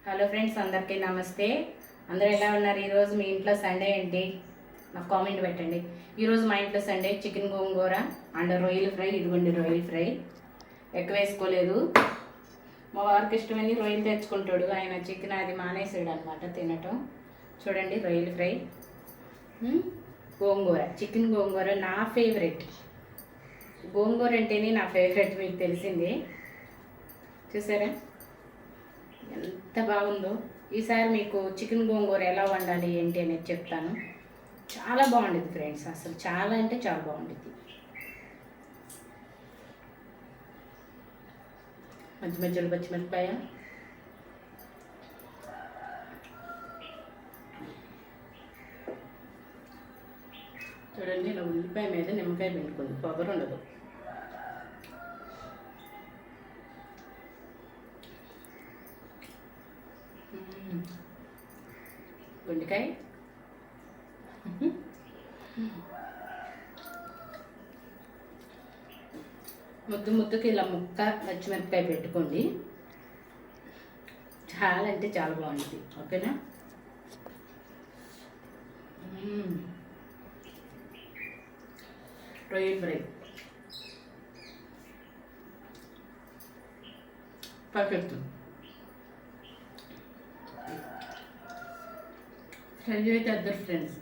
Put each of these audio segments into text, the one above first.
Hello friends, అందరికీ నమస్తే. అందరూ ఎలా ఉన్నారు? ఈరోజు మీ ఇంట్లో సండే ఏంటి? నాకు కామెంట్ పెట్టండి. ఈరోజు మా ఇంట్లో సండే చికెన్ గోంగూర అండ్ రొయ్యల ఫ్రై. ఇదిగోండి రొయ్యల ఫ్రై. ఎక్కువ వేసుకోలేదు. మా వారికి ఇష్టమని రొయ్యలు తెచ్చుకుంటాడు. ఆయన చికెన్ అది మానేసాడు అనమాట తినటం. చూడండి రొయ్యల ఫ్రై, గోంగూర, చికెన్ గోంగూర నా ఫేవరెట్. గోంగూర అంటేనే నా ఫేవరెట్, మీకు తెలిసిందే. చూసారా ఎంత బాగుందో. ఈసారి మీకు చికెన్ గోంగూర ఎలా వండాలి ఏంటి అనేది చెప్తాను. చాలా బాగుండేది ఫ్రెండ్స్, అసలు చాలా అంటే చాలా బాగుండేది. మధ్య మధ్యలో పచ్చిమిరపకాయ, చూడండి ఇలా ఉల్లిపాయ మీద నిమ్మకాయ పిండుకుంది, పొగరు ఉండదు. గుండెకాయ, ముద్దుకి ఇలా ముక్క పచ్చిమిరపకాయ పెట్టుకోండి. చాలా అంటే చాలా బాగుంటుంది. ఓకేనా? రొయ్యల ఫ్రై పర్ఫెక్ట్. ఫ్రై అయితే అద్దరు ఫ్రెండ్స్.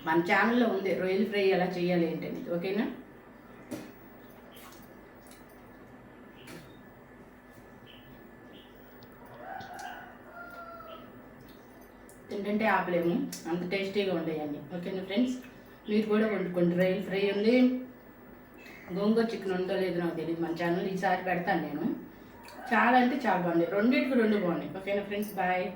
మన ఛానల్లో ఉంది రొయ్యల ఫ్రై ఎలా చేయాలి ఏంటని. ఓకేనా? తింటుంటే ఆపలేము, అంత టేస్టీగా ఉండేయండి. ఓకేనా ఫ్రెండ్స్? మీరు కూడా వండుకోండి. రొయ్యల ఫ్రై ఉంది, గోంగూర చికెన్ ఉందో లేదో నాకు తెలియదు. మన ఛానల్ ఈసారి పెడతాను నేను. చాలా అంటే చాలా బాగుంది. రెండింటికి రెండు బాగున్నాయి. ఓకేనా ఫ్రెండ్స్? బాయ్.